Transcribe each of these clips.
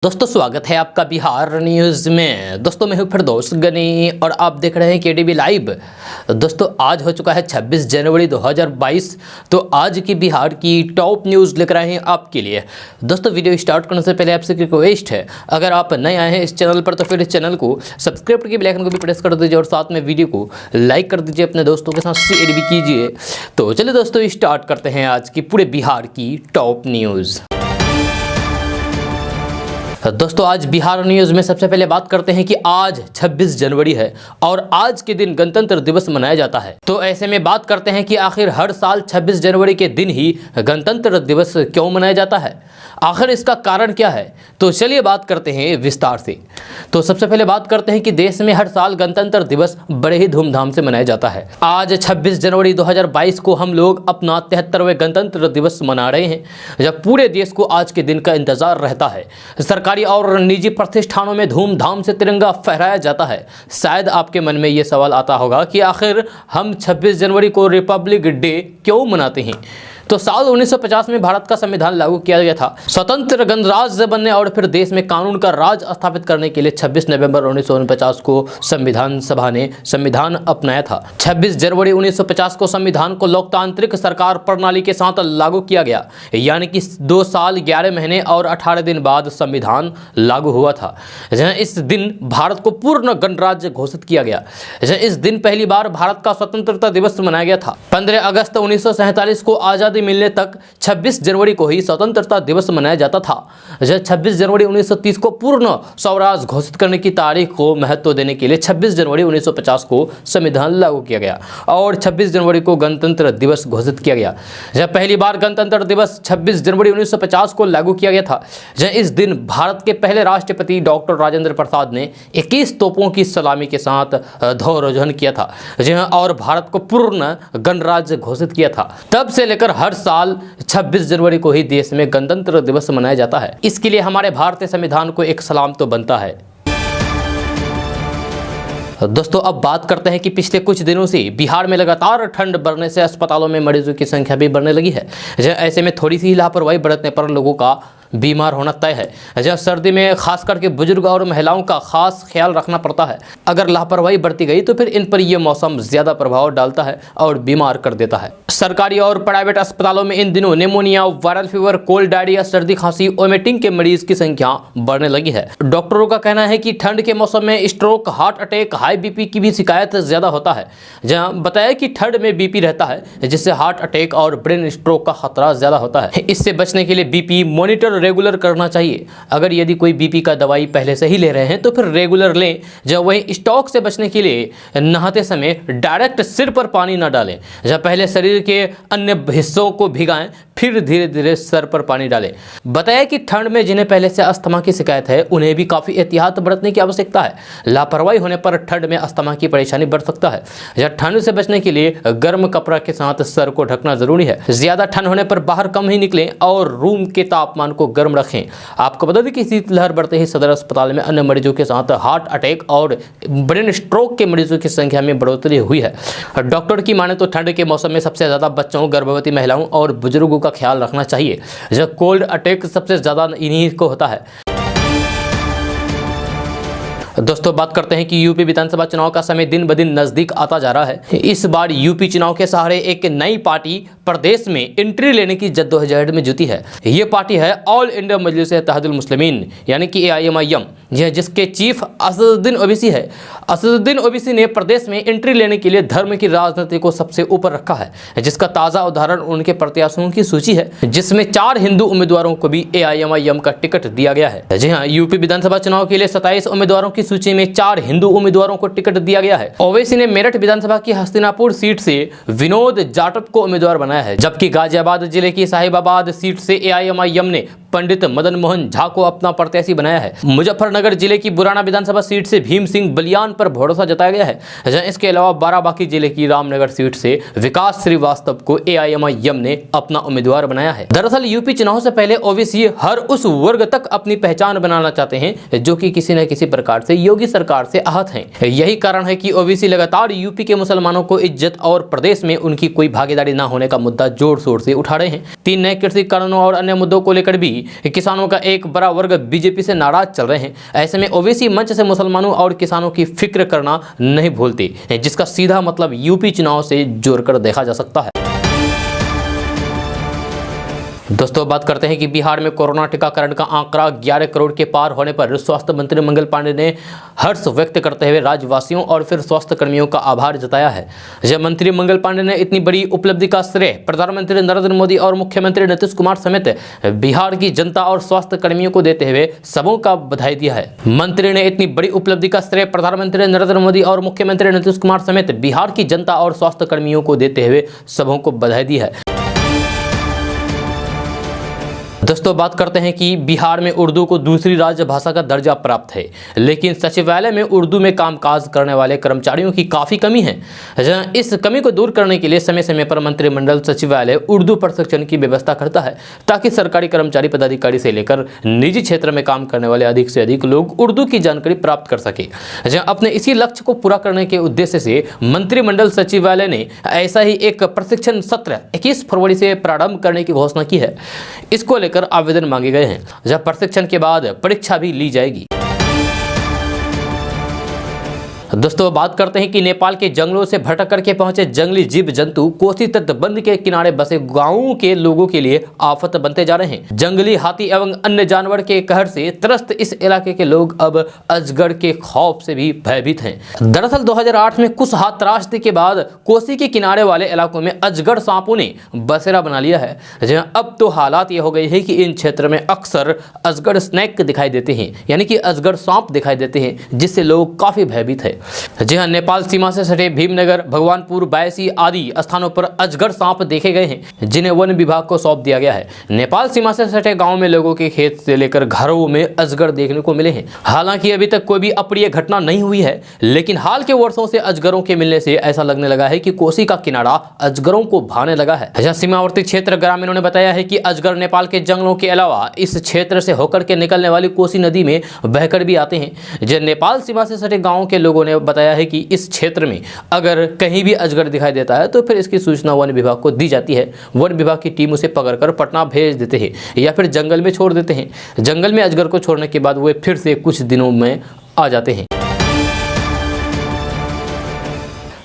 दोस्तों स्वागत है आपका बिहार न्यूज़ में। दोस्तों मैं हूं फिरदौस गनी और आप देख रहे हैं केडीबी लाइव। दोस्तों आज हो चुका है 26 जनवरी 2022। तो आज की बिहार की टॉप न्यूज़ लेकर आए हैं आपके लिए। दोस्तों वीडियो स्टार्ट करने से पहले आपसे रिक्वेस्ट है, अगर आप नए आए हैं इस चैनल पर तो फिर इस चैनल को सब्सक्राइब करके बेल आइकन को भी प्रेस कर दीजिए और साथ में वीडियो को लाइक कर दीजिए, अपने दोस्तों के साथ शेयर भी कीजिए। तो चलिए दोस्तों स्टार्ट करते हैं आज की पूरे बिहार की टॉप न्यूज़। दोस्तों आज बिहार न्यूज़ में सबसे पहले बात करते हैं कि आज 26 जनवरी है और आज के दिन गणतंत्र दिवस मनाया जाता है। तो ऐसे में बात करते हैं कि आखिर हर साल 26 जनवरी के दिन ही गणतंत्र दिवस क्यों मनाया जाता है, आखिर इसका कारण क्या है। तो चलिए बात करते हैं विस्तार से। तो सबसे पहले बात करते हैं कि देश में हर साल गणतंत्र दिवस बड़े ही धूमधाम से मनाया जाता है। आज 26 जनवरी 2022 को हम लोग अपना 73वें गणतंत्र दिवस मना रहे हैं, जब पूरे देश को आज के दिन का इंतजार रहता है। सरकारी और निजी प्रतिष्ठानों में धूमधाम से तिरंगा फहराया जाता है। शायद आपके मन में ये सवाल आता होगा कि आखिर हम 26 जनवरी को रिपब्लिक डे क्यों मनाते हैं। तो साल 1950 में भारत का संविधान लागू किया गया था। स्वतंत्र गणराज्य बनने और फिर देश में कानून का राज स्थापित करने के लिए 26 नवंबर 1949 को संविधान सभा ने संविधान अपनाया था। 26 जनवरी 1950 को संविधान को लोकतांत्रिक सरकार प्रणाली के साथ लागू किया गया, यानी कि 2 साल 11 महीने और 18 दिन बाद संविधान लागू हुआ था। जहाँ इस दिन भारत को पूर्ण गणराज्य घोषित किया गया। जहाँ इस दिन पहली बार भारत का स्वतंत्रता दिवस मनाया गया था। 15 अगस्त 1947 को आजादी मिलने तक 26 जनवरी को ही स्वतंत्रता दिवस मनाया जाता था। जब 26 जनवरी 1930 को पूर्ण स्वराज घोषित करने की तारीख को महत्व देने के लिए 26 जनवरी 1950 को संविधान लागू किया गया और 26 जनवरी को गणतंत्र दिवस घोषित किया गया। जब पहली बार गणतंत्र दिवस 26 जनवरी 1950 को लागू किया गया था। जब इस दिन भारत के पहले राष्ट्रपति डॉक्टर राजेंद्र प्रसाद ने 21 तोपों की सलामी के साथ ध्वजारोहण किया था और भारत को पूर्ण गणराज्य घोषित किया था। तब से लेकर हर साल 26 जनवरी को ही देश में गणतंत्र दिवस मनाया जाता है। इसके लिए हमारे भारतीय संविधान को एक सलाम तो बनता है। दोस्तों अब बात करते हैं कि पिछले कुछ दिनों से बिहार में लगातार ठंड बढ़ने से अस्पतालों में मरीजों की संख्या भी बढ़ने लगी है। ऐसे में थोड़ी सी लापरवाही बरतने पर लोगों का बीमार होना तय है। जब सर्दी में खास करके बुजुर्ग और महिलाओं का खास ख्याल रखना पड़ता है। अगर लापरवाही बढ़ती गई तो फिर इन पर यह मौसम ज़्यादा प्रभाव डालता है और बीमार कर देता है। सरकारी और प्राइवेट अस्पतालों में इन दिनों pneumonia, viral fever, cold, diarrhoea, सर्दी, खांसी, वोमिटिंग के मरीज की संख्या बढ़ने लगी है। डॉक्टरों का कहना है कि ठंड के मौसम में stroke, heart attack, high BP की भी शिकायत ज़्यादा होता है। जहाँ बताया कि ठंड में बीपी रहता है, जिससे हार्ट अटैक और ब्रेन स्ट्रोक का खतरा ज़्यादा होता है। इससे बचने के लिए बीपी मॉनिटर रेगुलर करना चाहिए। अगर यदि कोई बीपी का दवाई पहले से ही ले रहे हैं तो फिर रेगुलर लें। जब वही स्टॉक से बचने के लिए नहाते समय डायरेक्ट सिर पर पानी न डालें। जब पहले शरीर के अन्य हिस्सों को भिगाएं, फिर धीरे धीरे सर पर पानी डालें। बताया कि ठंड में जिन्हें पहले से अस्थमा की शिकायत है उन्हें भी काफ़ी एहतियात बरतने की आवश्यकता है। लापरवाही होने पर ठंड में अस्थमा की परेशानी बढ़ सकता है। जब ठंड से बचने के लिए गर्म कपड़ा के साथ सर को ढकना जरूरी है। ज़्यादा ठंड होने पर बाहर कम ही निकलें और रूम के तापमान को गर्म रखें। आपको बता दें कि शीतलहर बढ़ते ही सदर अस्पताल में अन्य मरीजों के साथ हार्ट अटैक और ब्रेन स्ट्रोक के मरीजों की संख्या में बढ़ोतरी हुई है। डॉक्टर की माने तो ठंड के मौसम में सबसे ज़्यादा बच्चों, गर्भवती महिलाओं और बुजुर्गों का ख्याल रखना चाहिए। जब कोल्ड अटैक सबसे ज़्यादा इन्हीं को होता है। दोस्तों बात करते हैं कि यूपी विधानसभा चुनाव का समय दिन ब दिन नजदीक आता जा रहा है। इस बार यूपी चुनाव के सहारे एक नई पार्टी प्रदेश में एंट्री लेने की जद्दोजहद में जुटी है। ये पार्टी है ऑल इंडिया मजलिस इत्तेहादुल मुस्लिमीन यानी कि AIMIM, जिसके चीफ असदुद्दीन ओवैसी है। असदुद्दीन ओवैसी ने प्रदेश में एंट्री लेने के लिए धर्म की राजनीति को सबसे ऊपर रखा है, जिसका ताज़ा उदाहरण उनके प्रत्याशियों की सूची है, जिसमें 4 हिंदू उम्मीदवारों को भी AIMIM का टिकट दिया गया है। जी हाँ, यूपी विधानसभा चुनाव के लिए 27 उम्मीदवारों की सूची में 4 हिंदू उम्मीदवारों को टिकट दिया गया है। ओवैसी ने मेरठ विधानसभा की हस्तिनापुर सीट से विनोद जाटव को उम्मीदवार बनाया है, जबकि गाजियाबाद जिले की साहिबाबाद सीट से AIMIM ने पंडित मदन मोहन झा को अपना प्रत्याशी बनाया है। मुजफ्फरनगर जिले की बुराना विधानसभा सीट से भीम सिंह बलियान पर भरोसा जताया गया है। इसके अलावा बाराबांकी जिले की रामनगर सीट से विकास श्रीवास्तव को AIMIM ने अपना उम्मीदवार बनाया है। दरअसल यूपी चुनाव से पहले ओवैसी हर उस वर्ग तक अपनी पहचान बनाना चाहते हैं जो कि किसी न किसी प्रकार से योगी सरकार से आहत हैं। यही कारण है कि ओवैसी लगातार यूपी के मुसलमानों को इज्जत और प्रदेश में उनकी कोई भागीदारी न होने का मुद्दा जोर शोर से उठा रहे हैं। 3 नए कृषि कानूनों और अन्य मुद्दों को लेकर भी ही किसानों का एक बड़ा वर्ग बीजेपी से नाराज चल रहे हैं। ऐसे में ओवैसी मंच से मुसलमानों और किसानों की फिक्र करना नहीं भूलते, जिसका सीधा मतलब यूपी चुनाव से जोड़कर देखा जा सकता है। दोस्तों बात करते हैं कि बिहार में कोरोना टीकाकरण का आंकड़ा 11 करोड़ के पार होने पर स्वास्थ्य मंत्री मंगल पांडे ने हर्ष व्यक्त करते हुए राज्यवासियों और फिर स्वास्थ्य कर्मियों का आभार जताया है। जब मंत्री मंगल पांडे ने इतनी बड़ी उपलब्धि का श्रेय प्रधानमंत्री नरेंद्र मोदी और मुख्यमंत्री नीतीश कुमार समेत बिहार की जनता और स्वास्थ्य कर्मियों को देते हुए सबों का बधाई दिया है। मंत्री ने इतनी बड़ी उपलब्धि का श्रेय प्रधानमंत्री नरेंद्र मोदी और मुख्यमंत्री नीतीश कुमार समेत बिहार की जनता और स्वास्थ्य कर्मियों को देते हुए सबों को बधाई दी है। दोस्तों बात करते हैं कि बिहार में उर्दू को दूसरी राजभाषा का दर्जा प्राप्त है, लेकिन सचिवालय में उर्दू में कामकाज करने वाले कर्मचारियों की काफ़ी कमी है। इस कमी को दूर करने के लिए समय समय पर मंत्रिमंडल सचिवालय उर्दू प्रशिक्षण की व्यवस्था करता है, ताकि सरकारी कर्मचारी पदाधिकारी से लेकर निजी क्षेत्र में काम करने वाले अधिक से अधिक लोग उर्दू की जानकारी प्राप्त कर सके। अपने इसी लक्ष्य को पूरा करने के उद्देश्य से मंत्रिमंडल सचिवालय ने ऐसा ही एक प्रशिक्षण सत्र 21 फरवरी से प्रारंभ करने की घोषणा की है। इसको लेकर आवेदन मांगे गए हैं, जब प्रशिक्षण के बाद परीक्षा भी ली जाएगी। दोस्तों बात करते हैं कि नेपाल के जंगलों से भटक करके पहुंचे जंगली जीव जंतु कोसी तटबंध के किनारे बसे गांवों के लोगों के लिए आफत बनते जा रहे हैं। जंगली हाथी एवं अन्य जानवर के कहर से त्रस्त इस इलाके के लोग अब अजगर के खौफ से भी भयभीत हैं। दरअसल 2008 में कुशहा त्रासदी के बाद कोसी के किनारे वाले इलाकों में अजगर सांपों ने बसेरा बना लिया है। जहां अब तो हालात ये हो गए हैं कि इन क्षेत्र में अक्सर अजगर स्नैक दिखाई देते हैं, यानी कि अजगर सांप दिखाई देते हैं, जिससे लोग काफी भयभीत है। जी हां, नेपाल सीमा से सटे भीमनगर, भगवानपुर, बायसी आदि स्थानों पर अजगर सांप देखे गए हैं, जिन्हें वन विभाग को सौंप दिया गया है। नेपाल सीमा से सटे गांव में लोगों के खेत से लेकर घरों में अजगर देखने को मिले हैं। हालांकि अभी तक कोई भी अप्रिय घटना नहीं हुई है, लेकिन हाल के वर्षों से अजगरों के मिलने से ऐसा लगने लगा है कि कोसी का किनारा अजगरों को भाने लगा है। जहां सीमावर्ती क्षेत्र ग्रामीणों ने बताया है कि अजगर नेपाल के जंगलों के अलावा इस क्षेत्र से होकर के निकलने वाली कोसी नदी में बहकर भी आते हैं। जो नेपाल सीमा से सटे गाँव के लोगों ने बताया है कि इस क्षेत्र में अगर कहीं भी अजगर दिखाई देता है तो फिर इसकी सूचना वन विभाग को दी जाती है। वन विभाग की टीम उसे पकड़कर पटना भेज देते हैं या फिर जंगल में छोड़ देते हैं। जंगल में अजगर को छोड़ने के बाद वे फिर से कुछ दिनों में आ जाते हैं।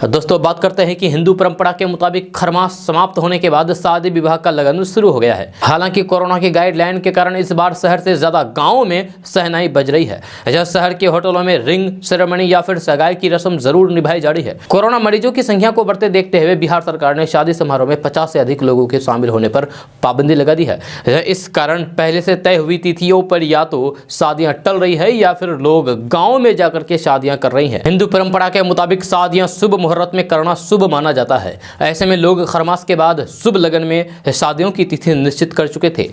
दोस्तों बात करते हैं कि हिंदू परंपरा के मुताबिक खरमास समाप्त होने के बाद शादी विवाह का लगन शुरू हो गया है। हालांकि कोरोना की गाइडलाइन के कारण इस बार शहर से ज्यादा गांवों में शहनाई बज रही है। जहां शहर के होटलों में रिंग सेरेमनी या फिर सगाई की रस्म जरूर निभाई जा रही है। कोरोना मरीजों की संख्या को बढ़ते देखते हुए बिहार सरकार ने शादी समारोह में 50 से अधिक लोगों के शामिल होने पर पाबंदी लगा दी है। इस कारण पहले से तय हुई तिथियों पर या तो शादियां टल रही है या फिर लोग गाँव में जाकर के शादियां कर रही है। हिंदू परंपरा के मुताबिक शादियां शुभ मुहूर्त में करना शुभ माना जाता है। ऐसे में लोग खरमास के बाद शुभ लगन में शादियों की तिथि निश्चित कर चुके थे।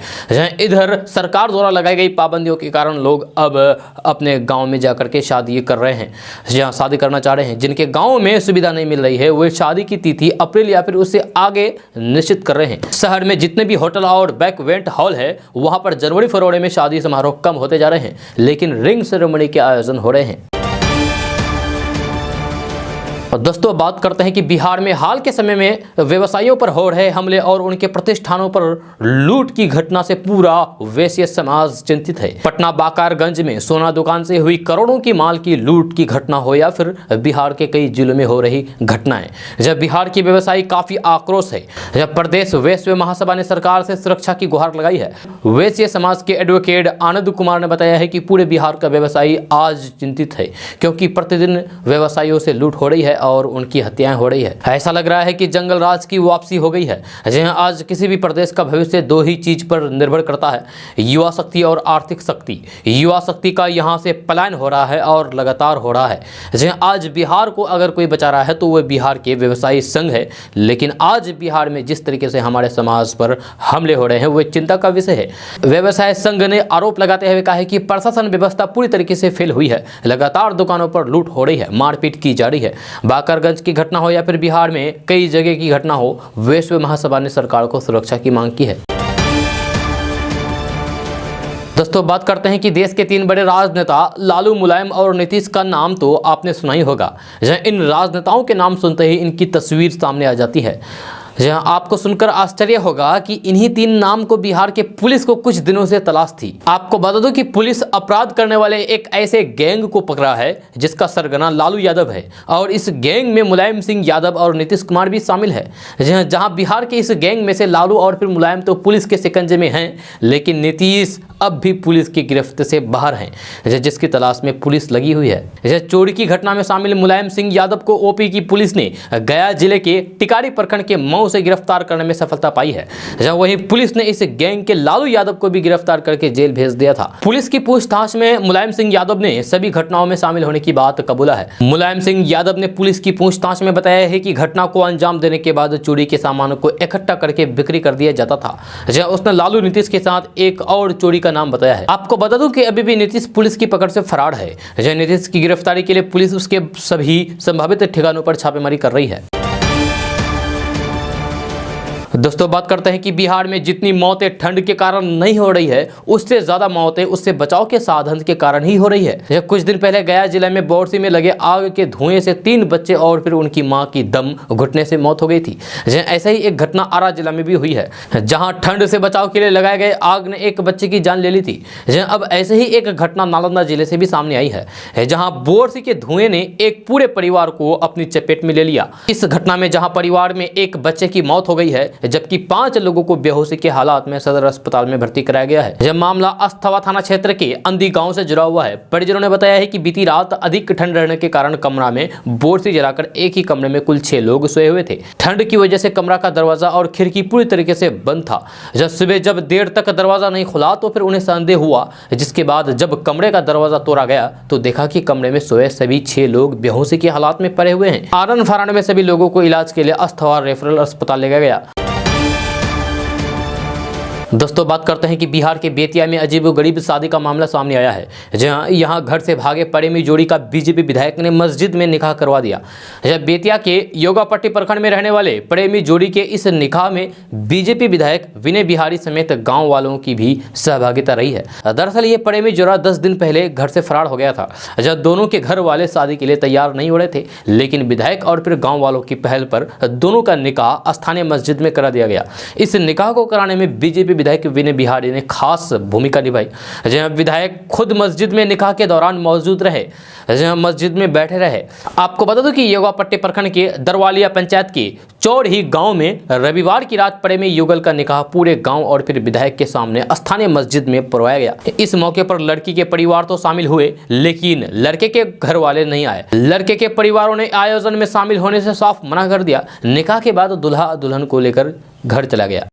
इधर सरकार द्वारा लगाई गई पाबंदियों के कारण लोग अब अपने गांव में जाकर के शादी कर रहे हैं, जहां शादी करना चाह रहे हैं। जिनके गांव में सुविधा नहीं मिल रही है वे शादी की तिथि अप्रैल या फिर उससे आगे निश्चित कर रहे हैं। शहर में जितने भी होटल और बैकवेंट हॉल है वहां पर जनवरी फरवरी में शादी समारोह कम होते जा रहे हैं, लेकिन रिंग सेरेमनी के आयोजन हो रहे हैं। और दोस्तों बात करते हैं कि बिहार में हाल के समय में व्यवसायियों पर हो रहे हमले और उनके प्रतिष्ठानों पर लूट की घटना से पूरा वैश्य समाज चिंतित है। पटना बाकारगंज में सोना दुकान से हुई करोड़ों की माल की लूट की घटना हो या फिर बिहार के कई जिलों में हो रही घटनाएं, जब बिहार की व्यवसायी काफी आक्रोश है। जब प्रदेश वैश्य महासभा ने सरकार से सुरक्षा की गुहार लगाई है। वैश्य समाज के एडवोकेट आनंद कुमार ने बताया है कि पूरे बिहार का व्यवसायी आज चिंतित है, क्योंकि प्रतिदिन व्यवसायियों से लूट हो रही है और उनकी हत्याएं हो रही है। ऐसा लग रहा है कि जंगल राज की वापसी हो गई है। जहां आज किसी भी प्रदेश का भविष्य दो ही चीज पर निर्भर करता है, युवा शक्ति और आर्थिक शक्ति। युवा शक्ति का यहां से पलायन हो रहा है और लगातार हो रहा है। जहां आज बिहार को अगर कोई बचा रहा है तो वह बिहार के व्यवसायी संघ है, लेकिन आज बिहार में जिस तरीके से हमारे समाज पर हमले हो रहे हैं वह चिंता का विषय है। व्यवसाय संघ ने आरोप लगाते हुए कहा है कि प्रशासन व्यवस्था पूरी तरीके से फेल हुई है। लगातार दुकानों पर लूट हो रही है, मारपीट की जा रही है। बाकारगंज की घटना हो या फिर बिहार में कई जगह की घटना हो, वैश्य महासभा ने सरकार को सुरक्षा की मांग की है। दोस्तों बात करते हैं कि देश के 3 बड़े राजनेता लालू, मुलायम और नीतीश का नाम तो आपने सुना ही होगा। इन राजनेताओं के नाम सुनते ही इनकी तस्वीर सामने आ जाती है। जहां आपको सुनकर आश्चर्य होगा कि इन्हीं 3 नाम को बिहार के पुलिस को कुछ दिनों से तलाश थी। आपको बता दूं कि पुलिस अपराध करने वाले एक ऐसे गैंग को पकड़ा है जिसका सरगना लालू यादव है और इस गैंग में मुलायम सिंह यादव और नीतीश कुमार भी शामिल है। जहां बिहार के इस गैंग में से लालू और फिर मुलायम तो पुलिस के शिकंजे में हैं, लेकिन नीतीश अब भी पुलिस की गिरफ्त से बाहर हैं, जिसकी तलाश में पुलिस लगी हुई है। चोरी की घटना में शामिल मुलायम सिंह यादव को ओपी की पुलिस ने गया जिले के टिकारी प्रखंड के मऊ से गिरफ्तार करने में सफलता पाई है। जहां वहीं पुलिस ने इस गैंग के लालू यादव को भी गिरफ्तार करके जेल भेज दिया था। पुलिस की पूछताछ में मुलायम सिंह यादव ने सभी घटनाओं में शामिल होने की बात कबूला है। मुलायम सिंह यादव ने पुलिस की पूछताछ में बताया है कि घटना को अंजाम देने के बाद चोरी के सामानों को इकट्ठा करके बिक्री कर दिया जाता था। जहां उसने लालू नीतीश के साथ एक और चोरी का नाम बताया है। आपको बता दूं कि अभी भी नीतीश पुलिस की पकड़ से फरार है। जहां नीतीश की गिरफ्तारी के लिए पुलिस उसके सभी संभावित ठिकानों पर छापेमारी कर रही है। दोस्तों बात करते हैं कि बिहार में जितनी मौतें ठंड के कारण नहीं हो रही है, उससे ज्यादा मौतें उससे बचाव के साधन के कारण ही हो रही है। कुछ दिन पहले गया जिले में बोरसी में लगे आग के धुएं से 3 बच्चे और फिर उनकी मां की दम घुटने से मौत हो गई थी। ऐसा ही एक घटना आरा जिला में भी हुई है, जहां ठंड से बचाव के लिए लगाए गए आग ने एक बच्चे की जान ले ली थी। अब ऐसे ही एक घटना नालंदा जिले से भी सामने आई है, जहां बोरसी के धुएं ने एक पूरे परिवार को अपनी चपेट में ले लिया। इस घटना में जहां परिवार में एक बच्चे की मौत हो गई है, जबकि 5 लोगों को बेहोशी के हालात में सदर अस्पताल में भर्ती कराया गया है। यह मामला अस्थवा थाना क्षेत्र के अंदी गांव से जुड़ा हुआ है। परिजनों ने बताया है कि बीती रात अधिक ठंड रहने के कारण कमरा में बोरसी जलाकर एक ही कमरे में कुल 6 लोग सोए हुए थे। ठंड की वजह से कमरा का दरवाजा और खिड़की पूरी तरीके से बंद था। सुबह जब देर तक दरवाजा नहीं खुला तो फिर उन्हें संदेह हुआ, जिसके बाद जब कमरे का दरवाजा तोड़ा गया तो देखा कि कमरे में सोए सभी 6 लोग बेहोशी के हालात में पड़े हुए हैं। आरन फारन में सभी लोगों को इलाज के लिए अस्थवा रेफरल अस्पताल ले गया। दोस्तों बात करते हैं कि बिहार के बेतिया में अजीबोगरीब शादी का मामला सामने आया है। जहां यहां घर से भागे प्रेमी जोड़ी का बीजेपी विधायक ने मस्जिद में निकाह करवा दिया। बेतिया के योगापट्टी प्रखंड में रहने वाले प्रेमी जोड़ी के इस निकाह में बीजेपी विधायक विनय बिहारी समेत गांव वालों की भी सहभागिता रही है। दरअसल ये प्रेमी जोड़ा 10 दिन पहले घर से फरार हो गया था। जब दोनों के घर वाले शादी के लिए तैयार नहीं हो रहे थे, लेकिन विधायक और फिर गाँव वालों की पहल पर दोनों का निकाह स्थानीय मस्जिद में करा दिया गया। इस निकाह को कराने में बीजेपी विधायक विनय बिहारी ने खास भूमिका निभाई। जहां विधायक खुद मस्जिद में निकाह के दौरान मौजूद रहे, जहां मस्जिद में बैठे रहे। आपको बता दूं कि योगापट्टी प्रखंड के दरवालिया पंचायत के चौरही गांव में रविवार की रात प्रेमी युगल का निकाह पूरे गांव और फिर विधायक के सामने स्थानीय मस्जिद में पढ़वाया गया। इस मौके पर लड़की के परिवार तो शामिल हुए, लेकिन लड़के के घर वाले नहीं आए। लड़के के परिवारों ने आयोजन में शामिल होने से साफ मना कर दिया। निकाह के बाद दूल्हा दुल्हन को लेकर घर चला गया।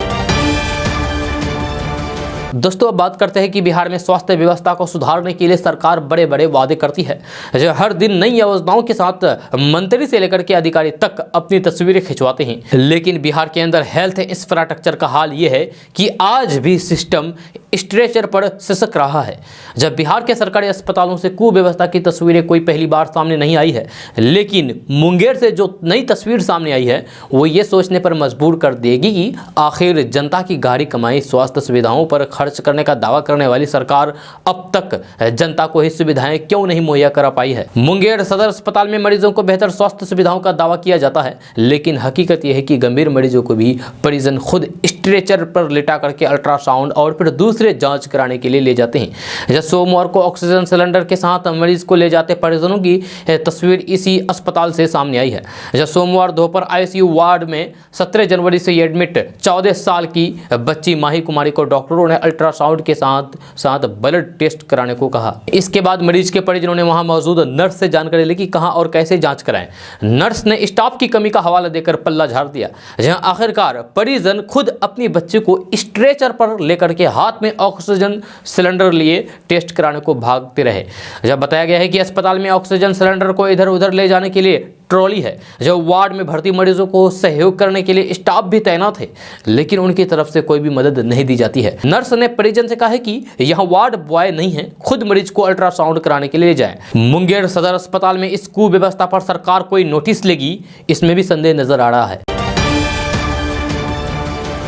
दोस्तों अब बात करते हैं कि बिहार में स्वास्थ्य व्यवस्था को सुधारने के लिए सरकार बड़े बड़े वादे करती है। जो हर दिन नई योजनाओं के साथ मंत्री से लेकर के अधिकारी तक अपनी तस्वीरें खिंचवाते हैं, लेकिन बिहार के अंदर हेल्थ इंफ्रास्ट्रक्चर का हाल ये है कि आज भी सिस्टम स्ट्रेचर पर सिसक रहा है। जब बिहार के सरकारी अस्पतालों से कुव्यवस्था की तस्वीरें कोई पहली बार सामने नहीं आई है, लेकिन मुंगेर से जो नई तस्वीर सामने आई है वो ये सोचने पर मजबूर कर देगी कि आखिर जनता की गाढ़ी कमाई स्वास्थ्य सुविधाओं पर खर्च करने का दावा करने वाली सरकार अब तक जनता को ही सुविधाएं क्यों नहीं मुहैया करा पाई है। मुंगेर सदर अस्पताल में मरीजों को बेहतर स्वास्थ्य सुविधाओं का दावा किया जाता है, लेकिन हकीकत यह है कि गंभीर मरीजों को भी परिजन खुद स्ट्रेचर पर लिटा करके अल्ट्रासाउंड और फिर दूसरे जांच कराने के लिए ले जाते हैं। जब सोमवार को ऑक्सीजन सिलेंडर के साथ मरीज को ले जाते परिजनों की तस्वीर इसी अस्पताल से सामने आई है। जब सोमवार दोपहर आईसीयू वार्ड में 17 जनवरी से एडमिट 14 साल की बच्ची माही कुमारी को डॉक्टरों ने अल्ट्रासाउंड के साथ ब्लड टेस्ट कराने को कहा। इसके बाद मरीज के परिजनों ने वहां मौजूद नर्स से जानकारी ली कि कहां और कैसे जांच कराएं। नर्स ने स्टाफ की कमी का हवाला देकर पल्ला झाड़ दिया। जहां आखिरकार परिजन खुद अपनी बच्चे को स्ट्रेचर पर लेकर के हाथ में ऑक्सीजन सिलेंडर लिए टेस्ट कराने को भागते रहे। जब बताया गया है कि अस्पताल में ऑक्सीजन सिलेंडर को इधर उधर ले जाने के लिए ट्रॉली है, जो वार्ड में भर्ती मरीजों को सहयोग करने के लिए स्टाफ भी तैनात है, लेकिन उनकी तरफ से कोई भी मदद नहीं दी जाती है। नर्स ने परिजन से कहा है कि यहाँ वार्ड बॉय नहीं है, खुद मरीज को अल्ट्रासाउंड कराने के लिए जाएं। मुंगेर सदर अस्पताल में इस कुव्यवस्था पर सरकार कोई नोटिस लेगी, इसमें भी संदेह नजर आ रहा है।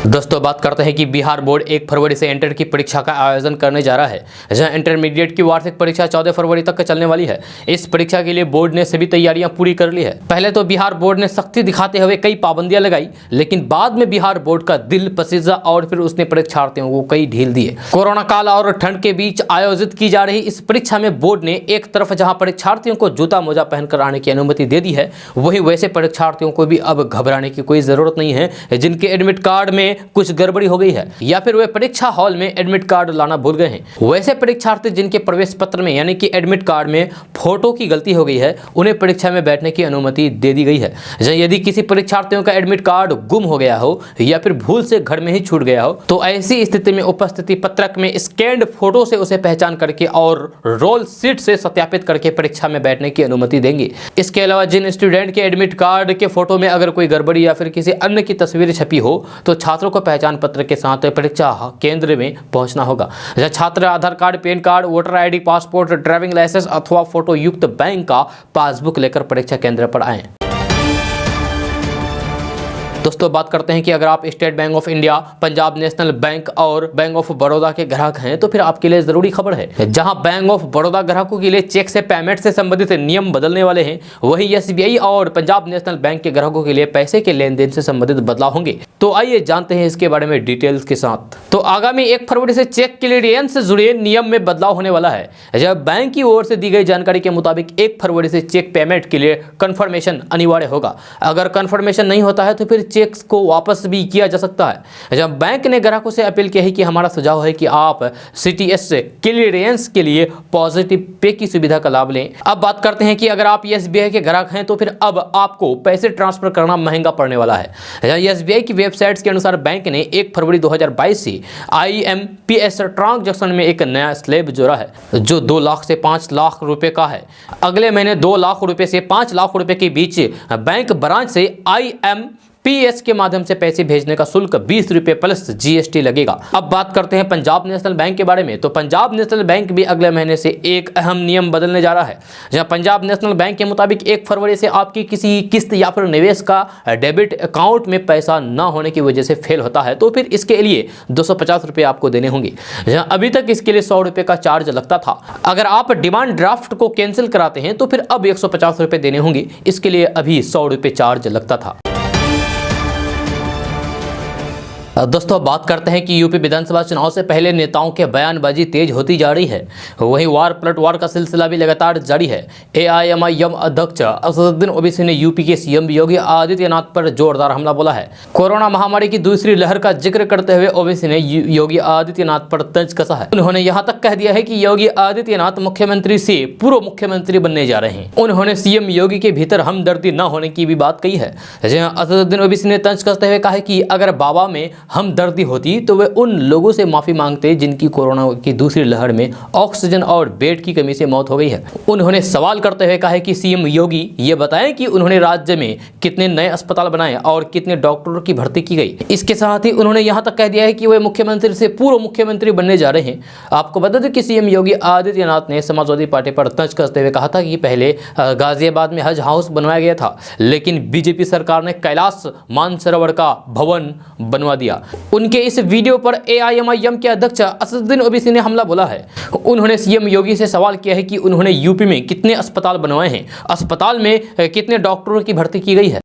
दोस्तों बात करते हैं कि बिहार बोर्ड 1 फरवरी से इंटर की परीक्षा का आयोजन करने जा रहा है, जहां इंटरमीडिएट की वार्षिक परीक्षा 14 फरवरी तक चलने वाली है। इस परीक्षा के लिए बोर्ड ने सभी तैयारियां पूरी कर ली है। पहले तो बिहार बोर्ड ने सख्ती दिखाते हुए कई पाबंदियां लगाई, लेकिन बाद में बिहार बोर्ड का दिल पसीजा और फिर उसने परीक्षार्थियों को कई ढील दिए। कोरोना काल और ठंड के बीच आयोजित की जा रही इस परीक्षा में बोर्ड ने एक तरफ जहां परीक्षार्थियों को जूता मोजा पहनकर आने की अनुमति दे दी है, वहीं वैसे परीक्षार्थियों को भी अब घबराने की कोई जरूरत नहीं है जिनके एडमिट कार्ड में कुछ गड़बड़ी हो गई है या फिर वे परीक्षा हॉल में एडमिट कार्ड लाना भूल गए हैं। वैसे परीक्षार्थी जिनके प्रवेश पत्र में यानी कि एडमिट कार्ड में फोटो की गलती हो गई है, उन्हें परीक्षा में बैठने की अनुमति दे दी गई है। यदि किसी परीक्षार्थियों का एडमिट कार्ड गुम हो गया हो या फिर भूल से घर में ही छूट गया हो, तो ऐसी स्थिति में उपस्थिति पत्रक में स्कैन्ड फोटो से उसे पहचान करके और रोल सीट से सत्यापित करके परीक्षा में बैठने की अनुमति देंगे। इसके अलावा जिन स्टूडेंट के एडमिट कार्ड के फोटो में अगर कोई गड़बड़ी या फिर किसी अन्य की तस्वीर छपी हो, तो छात्रों को पहचान पत्र के साथ परीक्षा केंद्र में पहुंचना होगा। छात्र Aadhaar card, PAN card, voter ID, passport, driving licence अथवा फोटो युक्त बैंक का पासबुक लेकर परीक्षा केंद्र पर आएं। दोस्तों बात करते हैं कि अगर आप state bank of India, Punjab national bank और बैंक ऑफ बड़ौदा के ग्राहक हैं, तो फिर आपके लिए जरूरी खबर है। जहां बैंक ऑफ बड़ौदा ग्राहकों के लिए चेक से पेमेंट से संबंधित नियम बदलने वाले हैं, वहीं एसबीआई और पंजाब नेशनल बैंक के ग्राहकों के लिए पैसे के लेन देन से संबंधित बदलाव होंगे। तो आइए जानते हैं इसके बारे में डिटेल्स के साथ। तो आगामी 1 फरवरी से चेक क्लियरेंस से जुड़े नियम में बदलाव होने वाला है। जब बैंक की ओर से दी गई जानकारी के मुताबिक 1 फरवरी से चेक पेमेंट के लिए कंफर्मेशन अनिवार्य होगा। अगर कंफर्मेशन नहीं होता है तो फिर चेक को वापस भी किया जा सकता है। जब बैंक ने ग्राहकों से अपील की है कि हमारा सुझाव है कि आप सीटीएस क्लियरेंस के लिए पॉजिटिव पे की सुविधा का लाभ लें। अब बात करते हैं कि अगर आप एसबीआई के ग्राहक हैं, तो फिर अब आपको पैसे ट्रांसफर करना महंगा पड़ने वाला है। एसबीआई की वेबसाइट्स के अनुसार बैंक ने 1 फरवरी 2022 से IMPS ट्रांजैक्शन में एक नया स्लैब जोड़ा है, जो 2 लाख से 5 लाख रुपए का है। अगले महीने 2 लाख रुपए से 5 लाख रुपए के बीच बैंक ब्रांच से IMPS के माध्यम से पैसे भेजने का शुल्क 20 रुपए प्लस जीएसटी लगेगा। अब बात करते हैं पंजाब नेशनल बैंक के बारे में। तो पंजाब नेशनल बैंक भी अगले महीने से एक अहम नियम बदलने जा रहा है। जहां पंजाब नेशनल बैंक के मुताबिक 1 फरवरी से आपकी किसी किस्त या फिर निवेश का डेबिट अकाउंट में पैसा ना होने की वजह से फेल होता है, तो फिर इसके लिए 250 रुपए आपको देने होंगे। जहां अभी तक इसके लिए 100 रुपए का चार्ज लगता था। अगर आप डिमांड ड्राफ्ट को कैंसिल कराते हैं, तो फिर अब 150 रुपए देने होंगे। इसके लिए अभी 100 रुपए चार्ज लगता था। दोस्तों बात करते हैं कि यूपी विधानसभा चुनाव से पहले नेताओं के बयानबाजी तेज होती जा रही है। वहीं वार पलटवार का सिलसिला भी लगातार जारी है। AIMIM अध्यक्ष असदुद्दीन ओवैसी ने यूपी के सीएम योगी आदित्यनाथ पर जोरदार हमला बोला है। कोरोना महामारी की दूसरी लहर का जिक्र करते हुए ओवैसी ने योगी आदित्यनाथ पर तंज कसा है। उन्होंने यहां तक कह दिया है कि योगी आदित्यनाथ मुख्यमंत्री से पूर्व मुख्यमंत्री बनने जा रहे हैं। उन्होंने सीएम योगी के भीतर हमदर्दी न होने की भी बात कही है। असदुद्दीन ओवैसी ने तंज कसते हुए कहा कि अगर बाबा में हमदर्दी होती तो वे उन लोगों से माफी मांगते जिनकी कोरोना की दूसरी लहर में ऑक्सीजन और बेड की कमी से मौत हो गई है। उन्होंने सवाल करते हुए कहा कि सीएम योगी ये बताएं कि उन्होंने राज्य में कितने नए अस्पताल बनाए और कितने डॉक्टरों की भर्ती की गई। इसके साथ ही उन्होंने यहां तक कह दिया है कि वे मुख्यमंत्री से पूर्व मुख्यमंत्री बनने जा रहे हैं। आपको बता दें कि सीएम योगी आदित्यनाथ ने समाजवादी पार्टी पर तंज कसते हुए कहा था कि पहले गाजियाबाद में हज हाउस बनवाया गया था, लेकिन बीजेपी सरकार ने कैलाश मानसरोवर का भवन बनवा दिया। उनके इस वीडियो पर AIMIM के अध्यक्ष असदुद्दीन ओवैसी ने हमला बोला है। उन्होंने सीएम योगी से सवाल किया है कि उन्होंने यूपी में कितने अस्पताल बनवाए हैं, अस्पताल में कितने डॉक्टरों की भर्ती की गई है।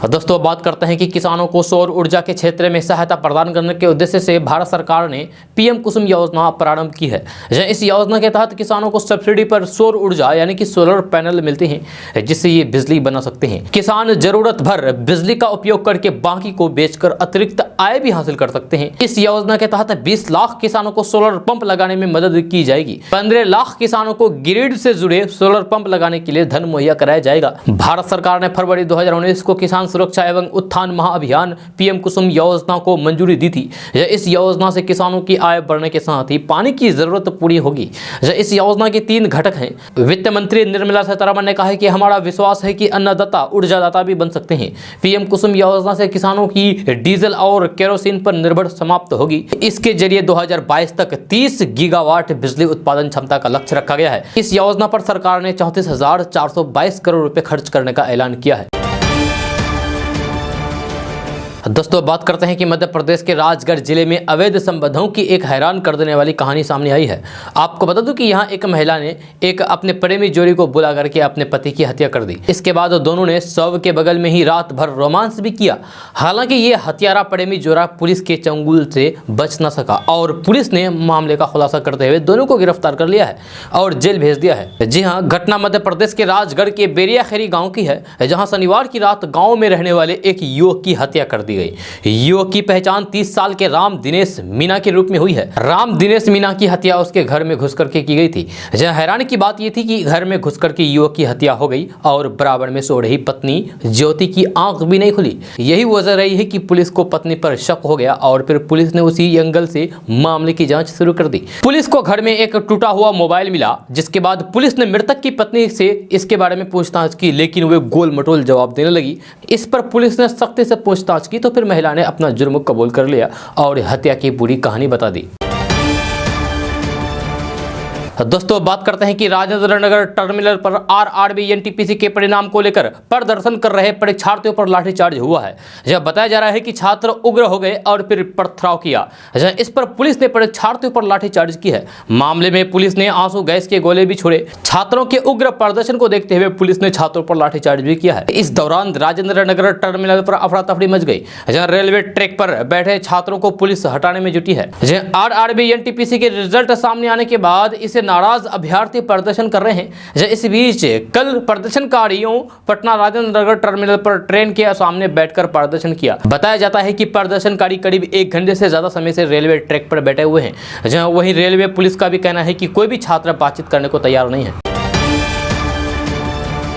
दोस्तों बात करते हैं कि किसानों को सौर ऊर्जा के क्षेत्र में सहायता प्रदान करने के उद्देश्य से भारत सरकार ने PM कुसुम योजना प्रारंभ की है। इस योजना के तहत किसानों को सब्सिडी पर सौर ऊर्जा यानी कि सोलर पैनल मिलते हैं, जिससे ये बिजली बना सकते हैं। किसान जरूरत भर बिजली का उपयोग करके बाकी को बेचकर अतिरिक्त आय भी हासिल कर सकते हैं। इस योजना के तहत 20 लाख किसानों को सोलर पंप लगाने में मदद की जाएगी। 15 लाख किसानों को ग्रिड से जुड़े सोलर पंप लगाने के लिए धन मुहैया कराया जाएगा। भारत सरकार ने फरवरी 2019 को किसान सुरक्षा एवं उत्थान महाअभियान PM कुसुम योजना को मंजूरी दी थी। इस योजना से किसानों की आय बढ़ने के साथ ही पानी की जरूरत पूरी होगी। इस योजना के 3 घटक हैं। वित्त मंत्री निर्मला सीतारमण ने कहा है कि हमारा विश्वास है कि अन्नदाता ऊर्जादाता भी बन सकते हैं। PM कुसुम योजना से किसानों की डीजल और केरोसिन पर निर्भर समाप्त होगी। इसके जरिए 2022 तक 30 गीगावाट बिजली उत्पादन क्षमता का लक्ष्य रखा गया है। इस योजना पर सरकार ने 34,422 करोड़ रुपए खर्च करने का ऐलान किया है। दोस्तों बात करते हैं कि मध्य प्रदेश के राजगढ़ जिले में अवैध संबंधों की एक हैरान कर देने वाली कहानी सामने आई है। आपको बता दूं कि यहाँ एक महिला ने एक अपने प्रेमी जोड़ी को बुला करके अपने पति की हत्या कर दी। इसके बाद दोनों ने शव के बगल में ही रात भर रोमांस भी किया। हालांकि ये हत्यारा प्रेमी जोड़ा पुलिस के चंगुल से बच न सका और पुलिस ने मामले का खुलासा करते हुए दोनों को गिरफ्तार कर लिया है और जेल भेज दिया है। जी हाँ, घटना मध्य प्रदेश के राजगढ़ के बेरियाखेरी गाँव की है, जहाँ शनिवार की रात गाँव में रहने वाले एक युवक की हत्या कर दी गई। युवक की पहचान 30 साल के राम दिनेश मीना के रूप में हुई है। राम दिनेश मीना की हत्या उसके घर में घुस करके की गई थी। जहाँ हैरानी की बात यह थी कि घर में घुस करके युवक की हत्या हो गई और बराबर में सो रही पत्नी ज्योति की आंख भी नहीं खुली। यही वजह रही है कि पुलिस को पत्नी पर शक हो गया और फिर पुलिस ने उसी एंगल से मामले की जांच शुरू कर दी। पुलिस को घर में एक टूटा हुआ मोबाइल मिला, जिसके बाद पुलिस ने मृतक की पत्नी से इसके बारे में पूछताछ की, लेकिन वे गोल मटोल जवाब देने लगी। इस पर पुलिस ने सख्ती से पूछताछ की तो फिर महिला ने अपना जुर्म कबूल कर लिया और हत्या की पूरी कहानी बता दी। दोस्तों बात करते हैं कि राजेंद्र नगर टर्मिनल पर आरआरबी एनटीपीसी के परिणाम को लेकर प्रदर्शन कर रहे परीक्षार्थियों पर लाठीचार्ज हुआ है। यह बताया जा रहा है कि छात्र उग्र हो गए और फिर पथराव किया। इस पर पुलिस ने परीक्षार्थियों पर लाठीचार्ज की है। मामले में पुलिस ने आंसू गैस के गोले भी छोड़े। छात्रों के उग्र प्रदर्शन को देखते हुए पुलिस ने छात्रों पर लाठीचार्ज भी किया है। इस दौरान राजेंद्र नगर टर्मिनल पर अफरा तफरी मच गई। जहां रेलवे ट्रैक पर बैठे छात्रों को पुलिस हटाने में जुटी है। आरआरबी एनटीपीसी के रिजल्ट सामने आने के बाद इसे नाराज अभ्यर्थी प्रदर्शन कर रहे हैं। इस बीच कल प्रदर्शनकारियों पटना राजेंद्र नगर टर्मिनल पर ट्रेन के सामने बैठकर प्रदर्शन किया। बताया जाता है कि प्रदर्शनकारी करीब 1 घंटे से ज्यादा समय से रेलवे ट्रैक पर बैठे हुए हैं। जहां वहीं रेलवे पुलिस का भी कहना है कि कोई भी छात्र बातचीत करने को तैयार नहीं है।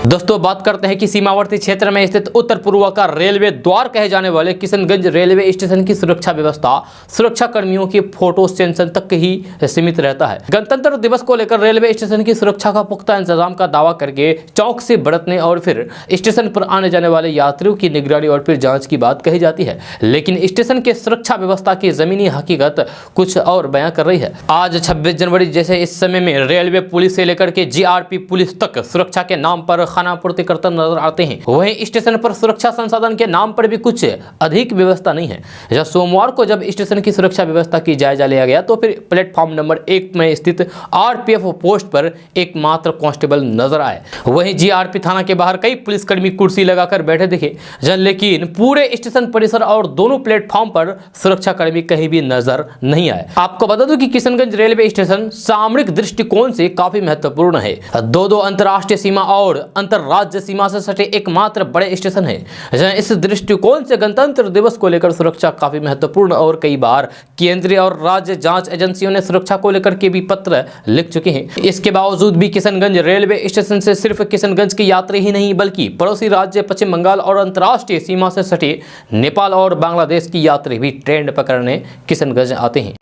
दोस्तों बात करते हैं कि सीमावर्ती क्षेत्र में स्थित उत्तर पूर्व का रेलवे द्वार कहे जाने वाले किशनगंज रेलवे स्टेशन की सुरक्षा व्यवस्था सुरक्षा कर्मियों की फोटो सेंसन तक ही सीमित रहता है। गणतंत्र दिवस को लेकर रेलवे स्टेशन की सुरक्षा का पुख्ता इंतजाम का दावा करके चौकसी बरतने और फिर स्टेशन पर आने जाने वाले यात्रियों की निगरानी और फिर जांच की बात कही जाती है, लेकिन स्टेशन के सुरक्षा व्यवस्था की जमीनी हकीकत कुछ और बयां कर रही है। आज 26 जनवरी जैसे इस समय में रेलवे पुलिस से लेकर के जीआरपी पुलिस तक सुरक्षा के नाम पर खानापूर्ति करता नजर आते हैं। वहीं स्टेशन पर सुरक्षा संसाधन के नाम पर भी कुछ अधिक व्यवस्था नहीं है। जब सोमवार को जब स्टेशन की सुरक्षा व्यवस्था की जायजा लिया गया तो फिर प्लेटफॉर्म नंबर 1 में स्थित आरपीएफ पोस्ट पर एकमात्र कांस्टेबल नजर आए। वहीं जीआरपी थाना के बाहर कई पुलिसकर्मी कुर्सी लगाकर बैठे दिखे, लेकिन पूरे स्टेशन परिसर और दोनों प्लेटफॉर्म पर सुरक्षा कर्मी कहीं भी नजर नहीं आए। आपको बता दूं कि किशनगंज रेलवे स्टेशन सामरिक दृष्टिकोण से काफी महत्वपूर्ण है। दो अंतरराष्ट्रीय सीमा और राज्य सीमा से सटे एकमात्र बड़े स्टेशन है। इस दृष्टिकोण से गणतंत्र दिवस को लेकर सुरक्षा काफी महत्वपूर्ण और कई बार केंद्रीय और राज्य जांच एजेंसियों ने सुरक्षा को लेकर के भी पत्र लिख चुके हैं। इसके बावजूद भी किशनगंज रेलवे स्टेशन से सिर्फ किशनगंज के यात्री ही नहीं बल्कि पड़ोसी राज्य पश्चिम बंगाल और अंतर्राष्ट्रीय सीमा से सटे नेपाल और बांग्लादेश की यात्री भी ट्रेन पकड़ने किशनगंज आते हैं।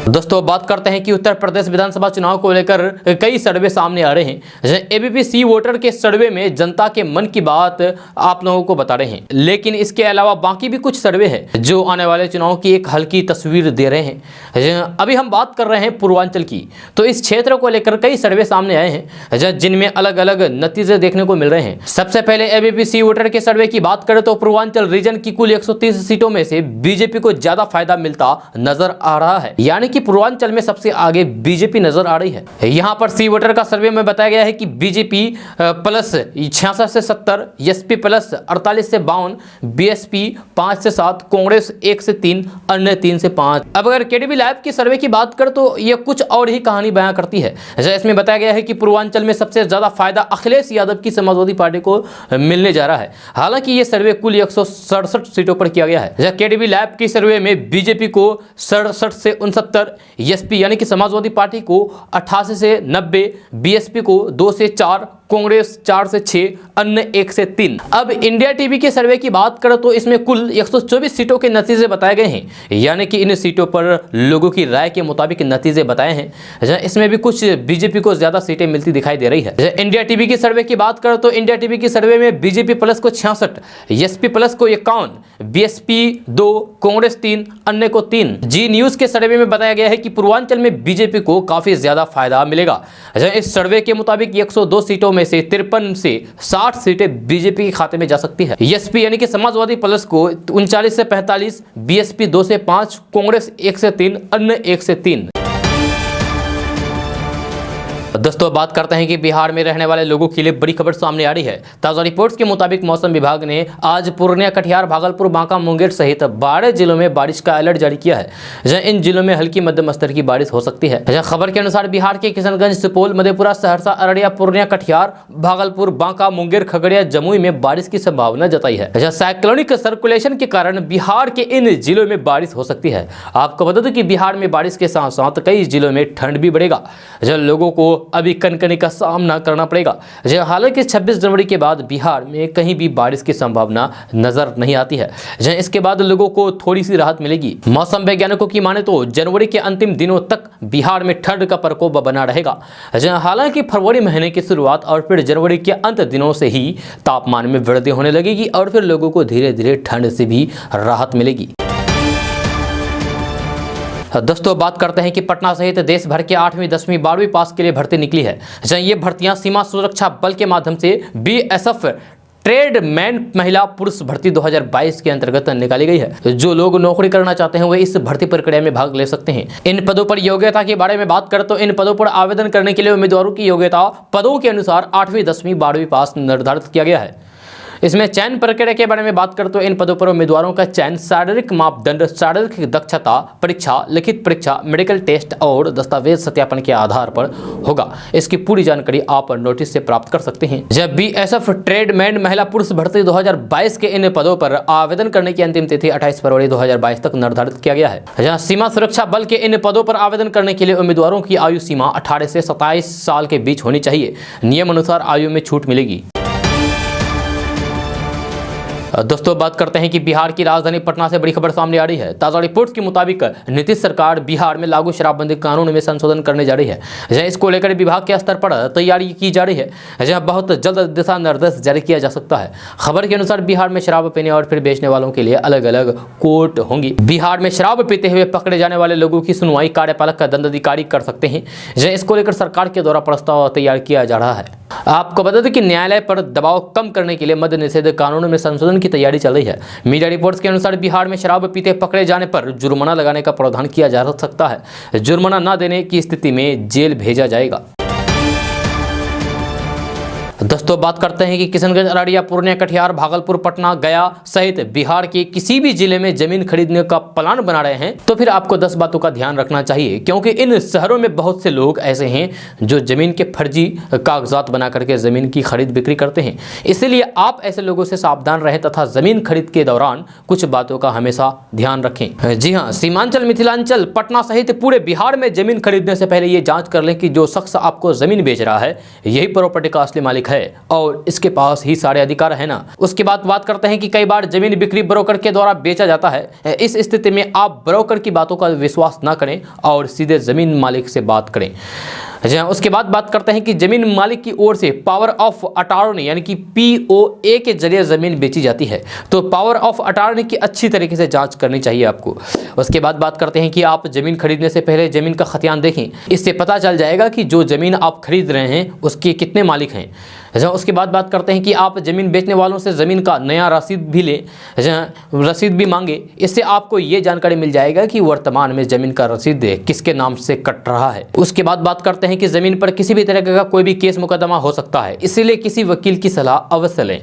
दोस्तों बात करते हैं कि उत्तर प्रदेश विधानसभा चुनाव को लेकर कई सर्वे सामने आ रहे हैं। एबीपी सी वोटर के सर्वे में जनता के मन की बात आप लोगों को बता रहे हैं, लेकिन इसके अलावा बाकी भी कुछ सर्वे हैं जो आने वाले चुनाव की एक हल्की तस्वीर दे रहे हैं। अभी हम बात कर रहे हैं पूर्वांचल की, तो इस क्षेत्र को लेकर कई सर्वे सामने आए हैं जिनमें अलग अलग नतीजे देखने को मिल रहे हैं। सबसे पहले एबीपी सी वोटर के सर्वे की बात करें तो पूर्वांचल रीजन की कुल 130 सीटों में से बीजेपी को ज्यादा फायदा मिलता नजर आ रहा है, यानी पूर्वांचल में सबसे आगे बीजेपी नजर आ रही है। यहां पर सी वोटर का सर्वे में बताया गया है कि बीजेपी प्लस 66 से 70, एसपी प्लस 48 से 52, बीएसपी 5 से 7, कांग्रेस 1 से 3, अन्य 3 से 5। अब अगर केडीबी लैब की सर्वे की बात कर तो यह कुछ और ही कहानी बयां करती है। इसमें बताया गया है कि पूर्वांचल में सबसे ज्यादा फायदा अखिलेश यादव की समाजवादी पार्टी को मिलने जा रहा है। हालांकि यह सर्वे कुल 167 सीटों पर किया गया है। केडीबी लैब की सर्वे में बीजेपी को 67 से 69, एसपी यानी कि समाजवादी पार्टी को 88 से 90, बीएसपी को 2 से 4, कांग्रेस 4 से 6, अन्य 1 से 3। अब इंडिया टीवी के सर्वे की बात करें तो इसमें कुल 124 सीटों के नतीजे बताए गए हैं, यानी कि इन सीटों पर लोगों की राय के मुताबिक नतीजे बताए हैं। इसमें भी कुछ बीजेपी को ज्यादा सीटें मिलती दिखाई दे रही है। इंडिया टीवी की सर्वे की बात करें तो इंडिया टीवी की सर्वे में बीजेपी प्लस को 66, एसपी प्लस को 51, बीएसपी 2, कांग्रेस 3, अन्य को 3। जी न्यूज के सर्वे में बताया गया है कि पूर्वांचल में बीजेपी को काफी ज्यादा फायदा मिलेगा। इस सर्वे के मुताबिक 102 सीटों में से 53 से 60 सीटें बीजेपी के खाते में जा सकती है। एसपी यानी कि समाजवादी प्लस को 39 से 45, बीएसपी 2 से 5, कांग्रेस 1 से 3, अन्य 1 से 3। दोस्तों बात करते हैं कि बिहार में रहने वाले लोगों के लिए बड़ी खबर सामने आ रही है। ताजा रिपोर्ट्स के मुताबिक मौसम विभाग ने आज पूर्णिया, कटिहार, भागलपुर, बांका, मुंगेर सहित 12 जिलों में बारिश का अलर्ट जारी किया है, जहां इन जिलों में हल्की मध्यम स्तर की बारिश हो सकती है। जहां खबर के अनुसार बिहार के किशनगंज, सुपौल, मधेपुरा, सहरसा, अररिया, पूर्णिया, कटिहार, भागलपुर, बांका, मुंगेर, खगड़िया, जमुई में बारिश की संभावना जताई है। जहां साइक्लोनिक सर्कुलेशन के कारण बिहार के इन जिलों में बारिश हो सकती है। आपको बता दें कि बिहार में बारिश के साथ साथ कई जिलों में ठंड भी बढ़ेगा, जहां लोगों को अभी कनकनी का सामना करना पड़ेगा। हालांकि 26 जनवरी के बाद बिहार में कहीं भी बारिश की संभावना नजर नहीं आती है, जहां इसके बाद लोगों को थोड़ी सी राहत मिलेगी। मौसम वैज्ञानिकों की माने तो जनवरी के अंतिम दिनों तक बिहार में ठंड का प्रकोप बना रहेगा। हालांकि फरवरी महीने की शुरुआत और फिर जनवरी के अंत दिनों से ही तापमान में वृद्धि होने लगेगी और फिर लोगों को धीरे धीरे ठंड से भी राहत मिलेगी। दोस्तों बात करते हैं कि पटना सहित देश भर के 8वीं, 10वीं, 12वीं पास के लिए भर्ती निकली है। जहां ये भर्तियां सीमा सुरक्षा बल के माध्यम से बीएसएफ ट्रेडमैन महिला पुरुष भर्ती 2022 के अंतर्गत निकाली गई है। जो लोग नौकरी करना चाहते हैं वे इस भर्ती प्रक्रिया में भाग ले सकते हैं। इन पदों पर योग्यता के बारे में बात करें तो इन पदों पर आवेदन करने के लिए उम्मीदवारों की योग्यता पदों के अनुसार 8वीं, 10वीं, 12वीं पास निर्धारित किया गया है। इसमें चयन प्रक्रिया के बारे में बात करें तो इन पदों पर उम्मीदवारों का चयन शारीरिक मापदंड, शारीरिक दक्षता परीक्षा, लिखित परीक्षा, मेडिकल टेस्ट और दस्तावेज सत्यापन के आधार पर होगा। इसकी पूरी जानकारी आप नोटिस से प्राप्त कर सकते हैं। जब बीएसएफ ट्रेडमैन महिला पुरुष भर्ती 2022 के इन पदों पर आवेदन करने की अंतिम तिथि 28 फरवरी 2022 तक निर्धारित किया गया है। जहाँ सीमा सुरक्षा बल के इन पदों पर आवेदन करने के लिए उम्मीदवारों की आयु सीमा 18 से 27 साल के बीच होनी चाहिए। नियम अनुसार आयु में छूट मिलेगी। दोस्तों बात करते हैं कि बिहार की राजधानी पटना से बड़ी खबर सामने आ रही है। ताजा रिपोर्ट्स के मुताबिक नीतीश सरकार बिहार में लागू शराबबंदी कानून में संशोधन करने जा रही है। जहां इसको लेकर विभाग के स्तर पर तैयारी की जा रही है, जहां बहुत जल्द दिशा निर्देश जारी किया जा सकता है। खबर के अनुसार बिहार में शराब पीने और फिर बेचने वालों के लिए अलग अलग कोर्ट होंगी। बिहार में शराब पीते हुए पकड़े जाने वाले लोगों की सुनवाई कार्यपालक दंडाधिकारी कर सकते हैं। जहां इसको लेकर सरकार के द्वारा प्रस्ताव तैयार किया जा रहा है। आपको बता दें कि न्यायालय पर दबाव कम करने के लिए मद्य निषेध कानून में संशोधन की तैयारी चल रही है। मीडिया रिपोर्ट्स के अनुसार बिहार में शराब पीते पकड़े जाने पर जुर्माना लगाने का प्रावधान किया जा सकता है। जुर्माना न देने की स्थिति में जेल भेजा जाएगा। दोस्तों बात करते हैं कि किशनगंज, अररिया, पूर्णिया, कटिहार, भागलपुर, पटना, गया सहित बिहार के किसी भी जिले में जमीन खरीदने का प्लान बना रहे हैं तो फिर आपको 10 बातों का ध्यान रखना चाहिए, क्योंकि इन शहरों में बहुत से लोग ऐसे हैं जो जमीन के फर्जी कागजात बना करके जमीन की खरीद बिक्री करते हैं। इसीलिए आप ऐसे लोगों से सावधान रहें तथा जमीन खरीद के दौरान कुछ बातों का हमेशा ध्यान रखें। जी हाँ, सीमांचल, मिथिलांचल, पटना सहित पूरे बिहार में जमीन खरीदने से पहले ये जांच कर लें कि जो शख्स आपको जमीन बेच रहा है यही प्रॉपर्टी का असली मालिक है और इसके पास ही सारे अधिकार है ना। उसके बाद बात करते हैं कि कई बार जमीन बिक्री ब्रोकर के द्वारा बेचा जाता है। इस स्थिति में आप ब्रोकर की बातों का विश्वास ना करें और सीधे जमीन मालिक से बात करें। उसके बाद बात करते हैं कि जमीन मालिक की ओर से पावर ऑफ अटॉर्नी यानी कि POA के जरिए जमीन बेची जाती है, तो पावर ऑफ अटॉर्नी की अच्छी तरीके से जांच करनी चाहिए आपको। उसके बाद बात करते हैं कि आप जमीन खरीदने से पहले जमीन का खतियान देखें। इससे पता चल जाएगा कि जो जमीन आप खरीद रहे हैं उसके कितने मालिक हैं। उसके बाद बात करते हैं कि आप जमीन बेचने वालों से जमीन का नया रसीद भी लें, रसीद भी मांगे। इससे आपको ये जानकारी मिल जाएगा कि वर्तमान में जमीन का रसीद किसके नाम से कट रहा है। उसके बाद बात करते हैं कि जमीन पर किसी भी तरह का कोई भी केस मुकदमा हो सकता है, इसीलिए किसी वकील की सलाह अवश्य लें।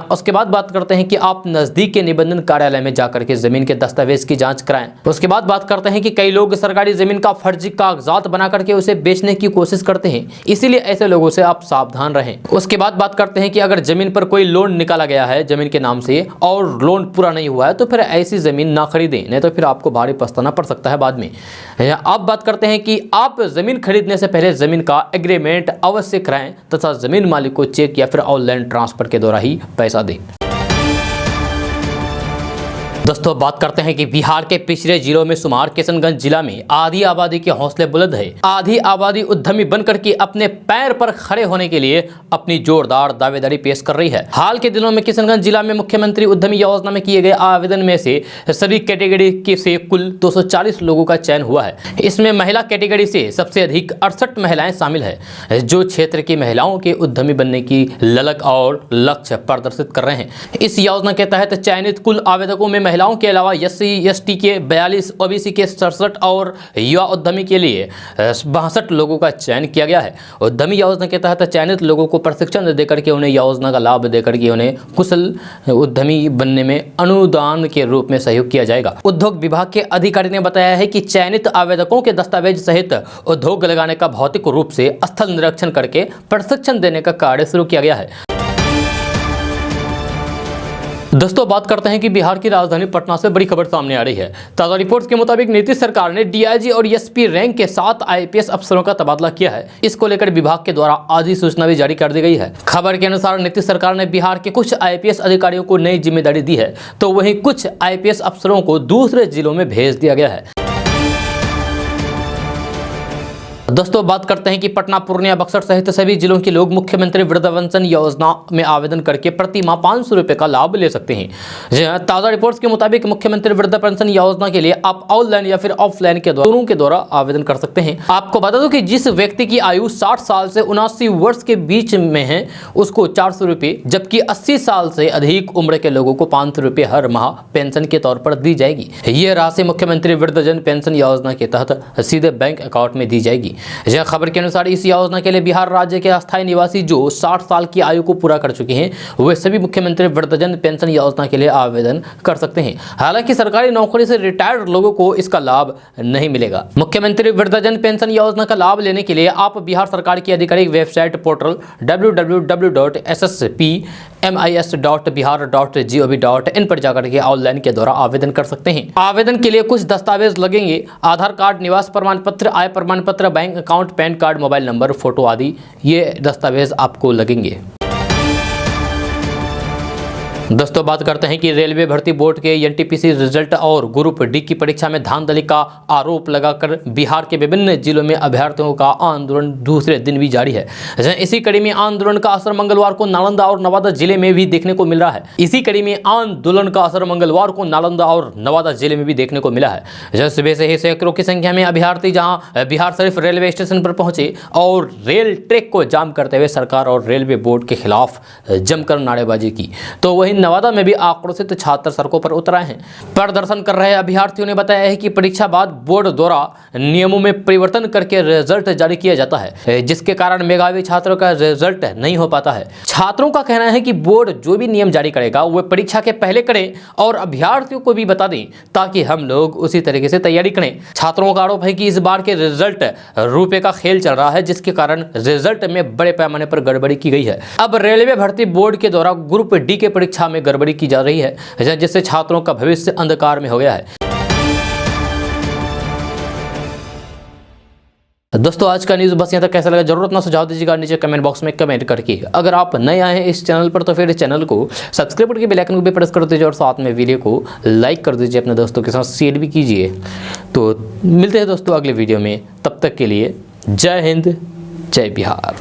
उसके बाद बात करते हैं कि आप नजदीक के निबंधन कार्यालय में जाकर के जमीन के दस्तावेज की जांच कराएं। उसके बाद बात करते हैं कि कई लोग सरकारी जमीन का फर्जी कागजात बना करके उसे बेचने की कोशिश करते हैं, इसीलिए ऐसे लोगों से आप सावधान रहें। उसके बाद बात करते हैं कि अगर जमीन पर कोई लोन निकाला गया है जमीन के नाम से और लोन पूरा नहीं हुआ है तो फिर ऐसी जमीन ना खरीदें, नहीं तो फिर आपको भारी पछताना पड़ सकता है बाद में। अब बात करते हैं कि आप जमीन खरीदने से पहले जमीन का एग्रीमेंट अवश्य कराएं तथा जमीन मालिक को चेक या फिर ऑनलाइन ट्रांसफर के द्वारा ही पैसा दें। दोस्तों बात करते हैं कि बिहार के पिछड़े जिलों में शुमार किशनगंज जिला में आधी आबादी के हौसले बुलंद है। आधी आबादी उद्यमी बनकर के अपने पैर पर खड़े होने के लिए अपनी जोरदार दावेदारी पेश कर रही है। हाल के दिनों में किशनगंज जिला में मुख्यमंत्री उद्यमी योजना में किए गए आवेदन में से सभी कैटेगरी के से कुल 240 लोगों का चयन हुआ है। इसमें महिला कैटेगरी से सबसे अधिक 68 महिलाएं शामिल है, जो क्षेत्र की महिलाओं के उद्यमी बनने की ललक और लक्ष्य प्रदर्शित कर रहे हैं। इस योजना के तहत चयनित कुल आवेदकों में महिलाओं के अलावा SC ST के 42, OBC के 67 और युवा उद्यमी के लिए 62 लोगों का चयन किया गया है। उद्यमी योजना के तहत चयनित लोगों को प्रशिक्षण देकर के उन्हें योजना का लाभ देकर के उन्हें कुशल उद्यमी बनने में अनुदान के रूप में सहयोग किया जाएगा। उद्योग विभाग के अधिकारी ने बताया है कि चयनित आवेदकों के दस्तावेज सहित उद्योग लगाने का भौतिक रूप से स्थल निरीक्षण करके प्रशिक्षण देने का कार्य शुरू किया गया है। दोस्तों बात करते हैं कि बिहार की राजधानी पटना से बड़ी खबर सामने आ रही है। ताजा रिपोर्ट्स के मुताबिक नीतीश सरकार ने DIG और SP रैंक के 7 IPS अफसरों का तबादला किया है। इसको लेकर विभाग के द्वारा अधिसूचना भी जारी कर दी गई है। खबर के अनुसार नीतीश सरकार ने बिहार के कुछ IPS अधिकारियों को नई जिम्मेदारी दी है, तो वहीं कुछ IPS अफसरों को दूसरे जिलों में भेज दिया गया है। दोस्तों बात करते हैं कि पटना, पूर्णिया, बक्सर सहित सभी जिलों के लोग मुख्यमंत्री वृद्ध पेंशन योजना में आवेदन करके प्रति माह 500 रुपए का लाभ ले सकते हैं। ताजा रिपोर्ट्स के मुताबिक मुख्यमंत्री वृद्ध पेंशन योजना के लिए आप ऑनलाइन या फिर ऑफलाइन के दोनों के द्वारा आवेदन कर सकते हैं। आपको बता दूं कि जिस व्यक्ति की आयु 60 साल से 79 वर्ष के बीच में है उसको 400 रुपये, जबकि 80 साल से अधिक उम्र के लोगों को 500 रुपये हर माह पेंशन के तौर पर दी जाएगी। ये राशि मुख्यमंत्री वृद्धजन पेंशन योजना के तहत सीधे बैंक अकाउंट में दी जाएगी। यह खबर के अनुसार इस योजना के लिए बिहार राज्य के अस्थायी निवासी जो 60 साल की आयु को पूरा कर चुके हैं वे सभी मुख्यमंत्री वृद्धजन पेंशन योजना के लिए आवेदन कर सकते हैं। हालांकि सरकारी नौकरी से रिटायर्ड लोगों को इसका लाभ नहीं मिलेगा। मुख्यमंत्री वृद्धजन पेंशन योजना का लाभ लेने के लिए आप बिहार सरकार की आधिकारिक वेबसाइट पोर्टल www.sscmis.bihar.gov.in पर जाकर के ऑनलाइन के द्वारा आवेदन कर सकते हैं। आवेदन के लिए कुछ दस्तावेज लगेंगे। आधार कार्ड, निवास प्रमाण पत्र, आय प्रमाण पत्र, bank account, pan card, mobile number, photo आदि ये दस्तावेज आपको लगेंगे। दोस्तों बात करते हैं कि रेलवे भर्ती बोर्ड के NTPC रिजल्ट और ग्रुप D की परीक्षा में धांधली का आरोप लगाकर बिहार के विभिन्न जिलों में अभ्यर्थियों का आंदोलन दूसरे दिन भी जारी है। इसी कड़ी में आंदोलन का असर मंगलवार को नालंदा और नवादा जिले में भी देखने को मिल रहा है। देखने को मिला है। सुबह से ही सैकड़ों की संख्या में अभ्यर्थी जहां बिहार शरीफ रेलवे स्टेशन पर पहुंचे और रेल ट्रैक को जाम करते हुए सरकार और रेलवे बोर्ड के खिलाफ जमकर नारेबाजी की, तो वहीं नवादा में भी आक्रोशित छात्र सड़कों पर उतर आए हैं। प्रदर्शन कर रहे अभ्यर्थियों ने बताया है कि परीक्षा बाद बोर्ड द्वारा नियमों में परिवर्तन करके रिजल्ट जारी किया जाता है, जिसके कारण मेधावी छात्रों का रिजल्ट नहीं हो पाता है। छात्रों का कहना है कि बोर्ड जो भी नियम जारी करेगा वह परीक्षा के पहले करे और अभ्यर्थियों को भी बता दें ताकि हम लोग उसी तरीके से तैयारी करें। छात्रों का आरोप है कि इस बार के रिजल्ट रुपए का खेल चल रहा है, जिसके कारण रिजल्ट में बड़े पैमाने पर गड़बड़ी की गई है। अब रेलवे भर्ती बोर्ड के द्वारा ग्रुप D के परीक्षा में गड़बड़ी की जा रही है, जिससे छात्रों का भविष्य अंधकार में हो गया है। दोस्तों आज का न्यूज़ बस यहाँ तक। कैसा लगा जरूर अपना सुझाव दीजिएगा नीचे कमेंट बॉक्स में कमेंट करके। अगर आप नए आए हैं इस चैनल पर तो फिर चैनल को सब्सक्राइब करके बेल आइकन को भी प्रेस कर दीजिए और साथ में वीडियो को लाइक कर दीजिए, अपने दोस्तों के साथ शेयर भी कीजिए। तो मिलते हैं दोस्तों अगले वीडियो में, तब तक के लिए जय हिंद, जय बिहार।